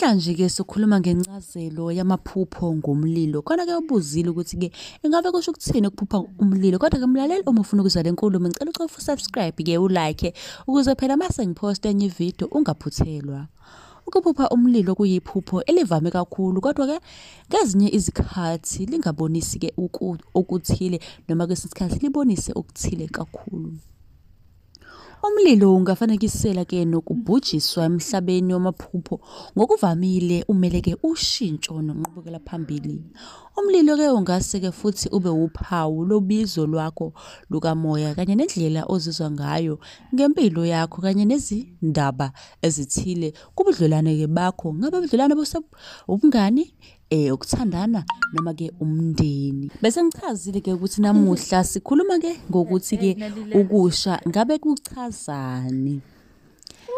Namhlanje ke sikhuluma ngencazelo yamaphupho ngomlilo. Khona ke ubuzile ukuthi ke ingabe kusho ukuthini ukuphupha umlilo. Kodwa ke mlaleli, uma ufuna ukuzwa le nkulumo ngicela ucofa subscribe ke ulike ukuze phela mase ngiposta enye video ungaphuthelwa. Ukuphupha umlilo kuyiphupho elivame kakhulu, kodwa ke ngezinye izikhathi lingabonisi ke okuthile noma kwesinye isikhathi libonise okuthile kakhulu. Umlilo ungafanekisela ke nokubhujiswa emhlabeni wamaphupho. Ngokuvamile umele ke ushintsho nonqubekela phambili. Umlilo ke ungase ke futhi ube uphawu lobizo lwakho lukamoya kanye nendlela ozizwa ngayo ngempilo yakho kanye nezindaba ezithile kubudlelwane ke bakho. Ngabe ubudlelwane ubungani, ukuthandana noma ke umndeni. Bese ngichazile ke ukuthi namuhla sikhuluma ke ngokuthi ke ukusha ngabe kuchazani.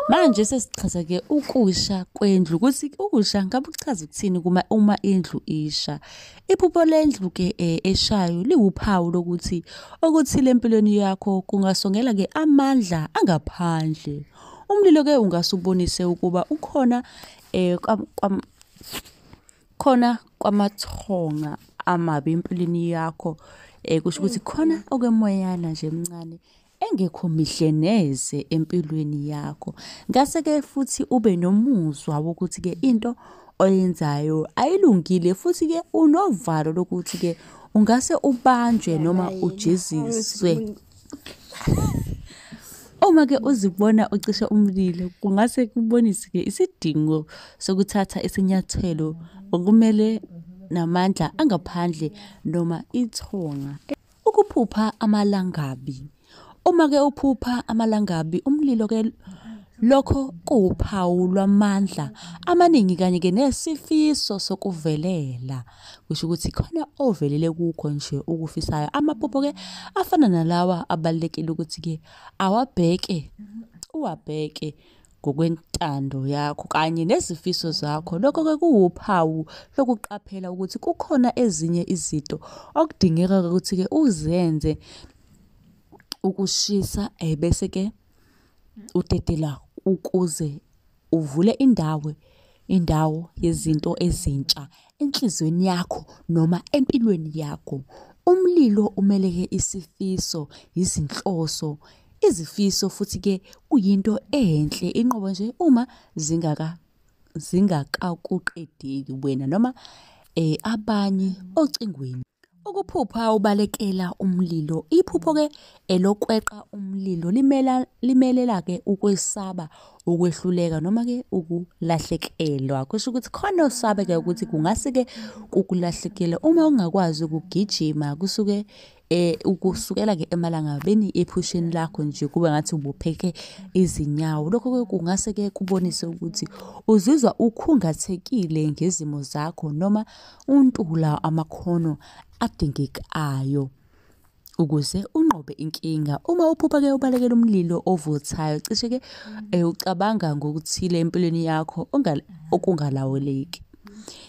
Manje sesichaza ke ukusha kwendlu ukuthi ukusha ngabe kuchaza ukuthini uma indlu isha. Iphupho lendlu ke eshayo liwuphawu lokuthi okuthile empilweni yakho kungasongela ke amandla angaphandle. Umlilo ke ungasubonise ukuba ukhona khona kwamathonga amabi empilweni yakho, kusho ukuthi khona okwemoyana nje emncane engekho mihle neze empilweni yakho. Ngase ke futhi ube nomuzwa wokuthi ke into oyenzayo ayilungile futhi ke unovalo lokuthi ke ungase ubanjwe noma ujeziswe. Uma ke uzibona ucisha umlilo kungase kubonise ke isidingo sokuthatha isinyathelo okumele namandla angaphandle noma ithonga. Ukuphupha amalangabi. Uma ke uphupha amalangabi umlilo ke lokho kuwuphawu lwamandla amaningi kanye ke nesifiso sokuvelela. Kusho ukuthi khona ovelele kukho nje ukufisayo. Amaphupho ke afana nalawa abalekile ukuthi ke uwabheke ngokwentando yakho kanye nezifiso zakho. Lokho ke kuwuphawu lokuqaphela ukuthi kukhona ezinye izinto okudingeka ukuthi ke uzenze ukushisa, bese ke utetela ukuze uvule indawo yezinto ezintsha enhlizweni yakho noma empilweni yakho. Umlilo umele ke isifiso, izinhloso, izifiso futhi ke kuyinto enhle inqobo nje uma zingakakuqedeli wena noma abanye ocingweni. Ukuphupha ubalekela umlilo. Iphupho ke elokweqa umlilo limelela ke ukwesaba, ukwehluleka noma ke ukulahlekelwa. Kusho ukuthi khona usabe ke ukuthi kungase ke ukulahlekela uma ungakwazi ukugijima kusuke ukusukela ke emalangabeni ephusheni lakho nje kube ngathi ubupheke izinyawo. Lokho ke kungase ke kubonise ukuthi uzizwa ukhungathekile ngezimo zakho noma untula amakhono adingekayo ukuze unqobe inkinga. Uma uphupha ke ubalekela umlilo ovuthayo cishe ke ucabanga ngokuthile empilweni yakho okungalawuleki.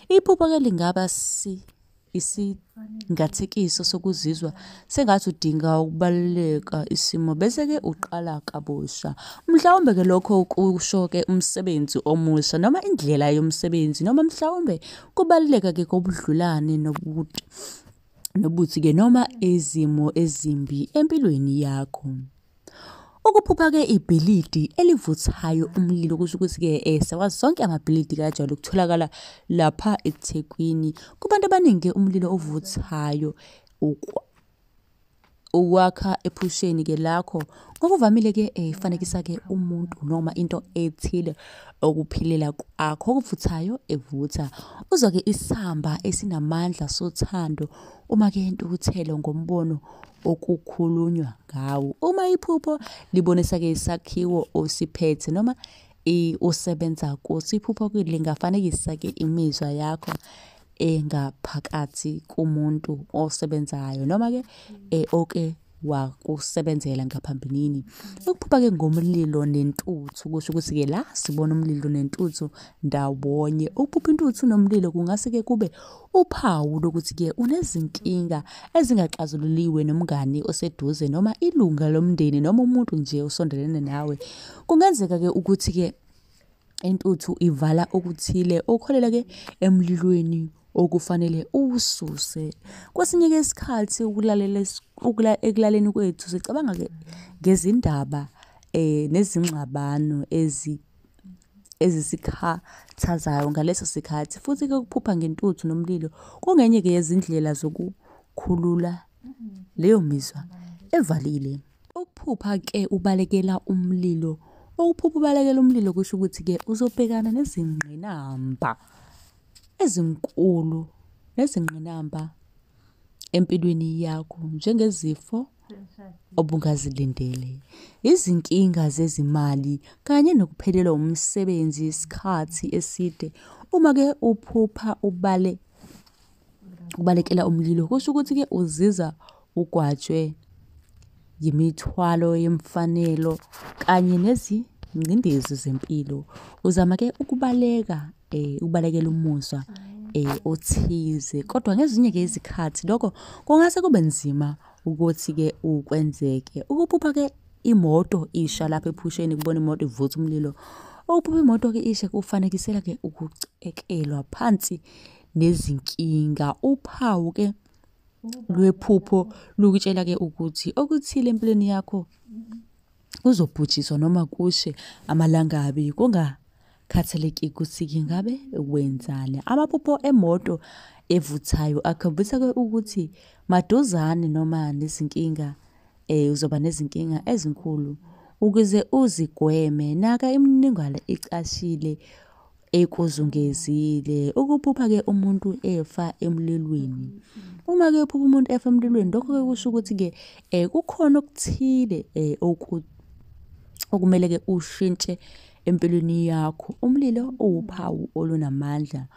Iphupho ke lingaba isingathekiso sokuzizwa sengathi udinga ukubaluleka isimo bese ke uqala kabusha. Mhlawumbe ke lokho kusho ke umsebenzi omusha noma indlela yomsebenzi noma mhlawumbe kubaluleka ke kobudlulane nobuthi ke noma izimo ezimbi empilweni yakho. Ukuphupha ke ibhilidi elivuthayo umlilo kusho ukuthi ke sawazi sonke amabhilidi kanjalo ukutholakala lapha eThekwini. Kubantu abaningi umlilo ovuthayo uwakha ephusheni ke lakho. Ngokuvamile ke ifanekisa ke umuntu noma into ethile okuphilela kwakho okuvuthayo evutha. Uzwa ke isamba esinamandla sothando uma ke intukuthelo ngombono okukhulunywa ngawo. Uma iphupho libonisa ke isakhiwo osiphethe noma usebenza kuso, iphupho ke lingafanekisa ke imizwa yakho engaphakathi kumuntu osebenzayo noma ke oke wakusebenzela ngaphambilini. Ukuphupha ke ngomlilo nentuthu kusho ukuthi ke la sibona umlilo nentuthu ndawonye. Ukuphupha intuthu nomlilo kungase ke kube uphawu lokuthi ke unezinkinga ezingaxazululiwe nomngani oseduze noma ilunga lomndeni noma umuntu nje osondelene nawe. Kungenzeka ke ukuthi ke intuthu ivala okuthile okholela-ke emlilweni okufanele uwususe. Kwesinye-ke isikhathi ekulaleni kwethu sicabanga-ke ngezindaba nezingxabano ezisikhathazayo ngaleso sikhathi. Futhi-ke ukuphupha ngentuthu nomlilo kungenye-ke yezindlela zokukhulula leyo mizwa evalile. Ukuphupha-ke ubalekela umlilo. Ukuphupha ubalekela umlilo kusho ukuthi-ke uzobhekana nezingqinamba ezinkulu nezingqinamba empilweni yakho, njengezifo obungazilindele, izinkinga zezimali kanye nokuphelelwa umsebenzi isikhathi eside. Uma-ke uphupha ubalekela umlilo kusho ukuthi-ke uziza ugwatshwe yimithwalo yemfanelo kanye nezingcindezi zempilo. Uzama-ke ukubalekela umuzwa othize, kodwa ngezinye-ke izikhathi lokho kungase kube nzima ukuthi-ke ukwenzeke. Ukuphupha-ke imoto isha lapha ephusheni, kubona imoto ivutha umlilo. Ukuphupha imoto-ke isha kufanekisela-ke ukucekelwa phansi nezinkinga. Uphawu-ke lwephupho lukutshela-ke ukuthi okuthile empilweni yakho kuzobhujiswa noma kushe amalangabi, kungakhathaleki ukuthi ngabe wenzani. Amaphupho emoto evuthayo akhombisa-ke ukuthi maduzane noma nezinkinga, uzoba nezinkinga ezinkulu. Ukuze uzigweme, naka imininingwane icashile ekuzungezile. Ukuphupha-ke umuntu efa emlilweni. Uma-ke uphupha umuntu efa emlilweni, lokho-ke kusho ukuthi-ke kukhona okuthile okumele-ke ushintshe empilweni yakho. Umlilo uwuphawu olunamandla,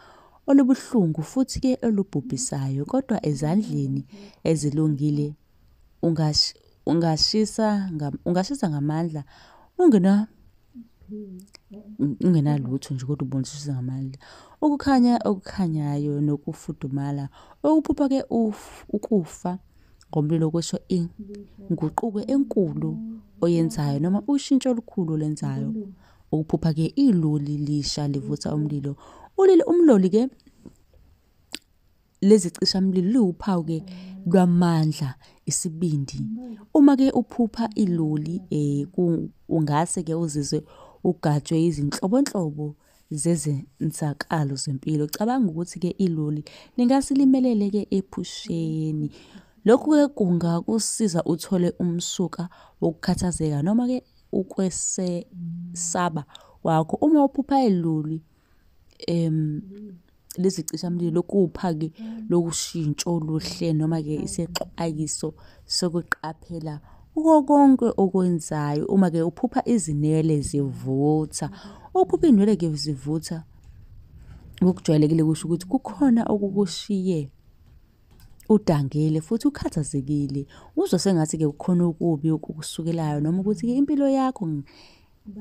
olubuhlungu futhi-ke olubhubhisayo, kodwa ezandleni ezilungile ungashisa ngamandla ungenalutho nje, kodwa ubonishisa ngamandla. Ukukhanya okukhanyayo nokufudumala. Ukuphupha-ke ukufa ngomlilo kusho inguquko enkulu oyenzayo noma ushintsho olukhulu olenzayo. Ukuphupha-ke iloli lisha livutha umlilo. Umloli-ke lezicishamlilo liwuphawu-ke lwamandla, isibindi. Uma-ke uphupha iloli ungase-ke uzizwe ugajwe izinhlobonhlobo zezenzakalo zempilo. Cabanga ukuthi-ke iloli lingase limelele-ke ephusheni. Lokhu-ke kungakusiza uthole umsuka wokukhathazeka noma-ke ukwesaba kwakho. Uma uphupha iloli lezicishamlilo kuwuphawu-ke lokushintsho oluhle noma-ke isexwayiso sokuqaphela kuko konke okwenzayo. Uma-ke uphupha izinwele zivutha. Uphupha iy'nwele-ke zivutha ngokujwayelekile kusho ukuthi kukhona okukushiye udangele futhi ukhathazekile. Uzwa sengathi-ke kukhona okubi okukusukelayo noma ukuthi-ke impilo yakho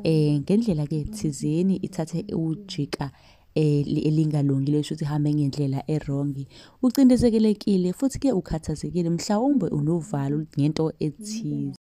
ngendlela-ke thizeni ithathe ujika elingalungile, kusho ukuthi ihambe ngendlela erongi. Ucindezelekile futhi-ke ukhathazekile, mhlawumbe unovalo ngento ethize.